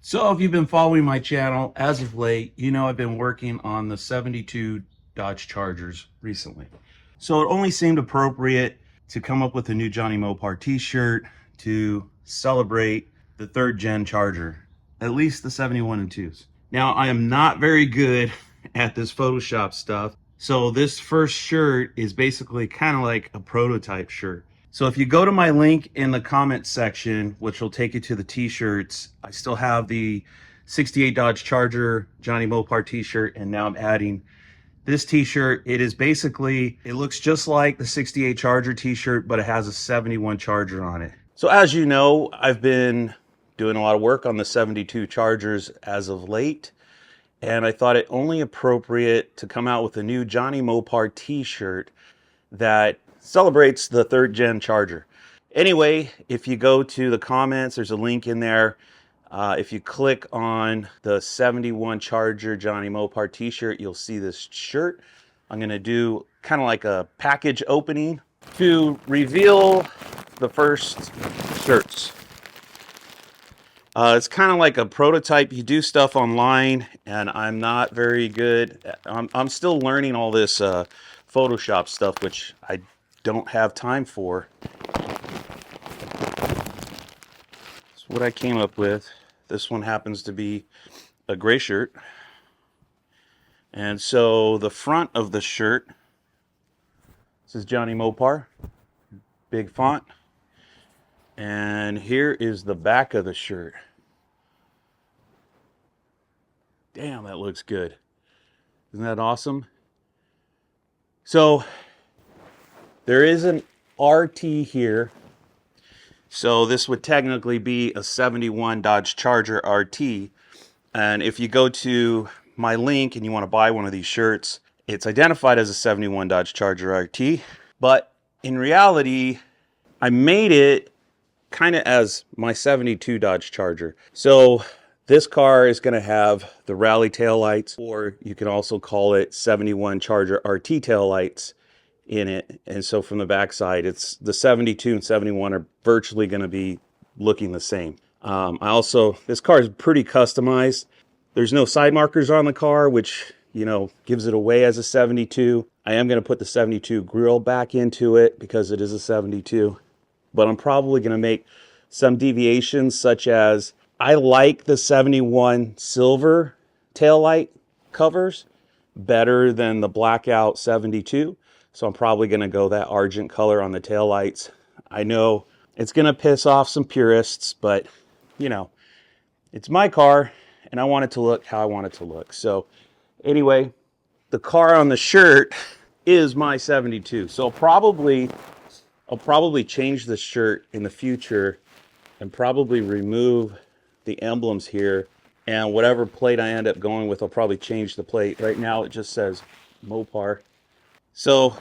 So if you've been following my channel as of late, you know I've been working on the 72 Dodge Chargers recently. So it only seemed appropriate to come up with a new Jonny Mopar t-shirt to celebrate the third gen Charger, at least the 71 and 2s. Now I am not very good at this Photoshop stuff, so this first shirt is basically kind of like a prototype shirt. So if you go to my link in the comment section, which will take you to the t-shirts, I still have the 68 Dodge Charger Jonny Mopar t-shirt, and now I'm adding this t-shirt. It is basically, it looks just like the 68 Charger t-shirt, but it has a 71 Charger on it. So as you know, I've been doing a lot of work on the 72 Chargers as of late, and I thought it only appropriate to come out with a new Jonny Mopar t-shirt that celebrates the third gen Charger. Anyway, if you go to the comments, there's a link in there. If you click on the 71 Charger Jonny Mopar t-shirt, you'll see this shirt. I'm gonna do kind of like a package opening to reveal the first shirts. It's kind of like a prototype. You do stuff online, and I'm not very good. I'm still learning all this Photoshop stuff, which I don't have time for. That's what I came up with. This one happens to be a gray shirt. And so the front of the shirt, this is Jonny Mopar, big font. And here is the back of the shirt. Damn, that looks good. Isn't that awesome? So there is an RT here. So this would technically be a 71 Dodge Charger RT. And if you go to my link and you want to buy one of these shirts, it's identified as a 71 Dodge Charger RT. But in reality, I made it kind of as my 72 Dodge Charger. So this car is going to have the rally taillights, or you can also call it 71 Charger RT taillights in it. And so from the backside, it's the 72 and 71 are virtually going to be looking the same. This car is pretty customized. There's no side markers on the car, which, you know, gives it away as a 72. I am going to put the 72 grille back into it because it is a 72. But I'm probably going to make some deviations, such as I like the 71 silver taillight covers better than the blackout 72. So I'm probably going to go that argent color on the taillights. I know it's going to piss off some purists, but, you know, it's my car, and I want it to look how I want it to look. So anyway, the car on the shirt is my 72. So I'll probably change the shirt in the future and probably remove the emblems here. And whatever plate I end up going with, I'll probably change the plate. Right now it just says Mopar. So,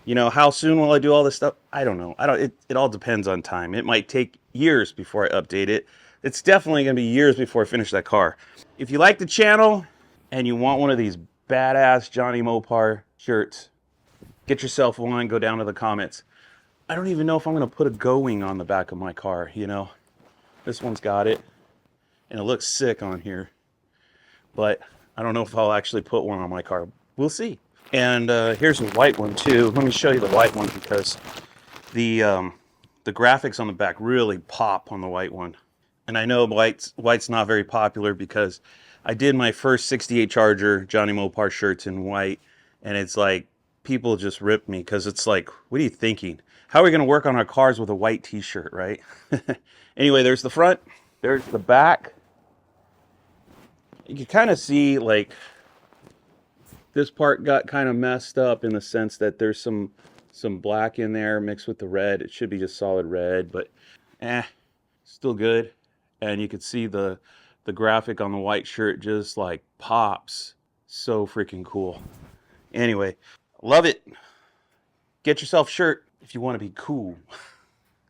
you know, how soon will I do all this stuff? I don't know. It all depends on time. It might take years before I update it. It's definitely going to be years before I finish that car. If you like the channel and you want one of these badass Jonny Mopar shirts, get yourself one, go down to the comments. I don't even know if I'm going to put a Going on the back of my car, you know. This one's got it, and it looks sick on here. But I don't know if I'll actually put one on my car. We'll see. And here's a white one too. Let me show you the white one because the graphics on the back really pop on the white one. And I know white's not very popular because I did my first 68 Charger Jonny Mopar shirts in white, and it's like people just rip me because it's like, what are you thinking? How are we going to work on our cars with a white t-shirt, right? Anyway, there's the front, there's the back. You can kind of see like this part got kind of messed up in the sense that there's some black in there mixed with the red. It should be just solid red, but still good. And you can see the graphic on the white shirt just like pops. So freaking cool. Anyway, love it. Get yourself a shirt if you want to be cool.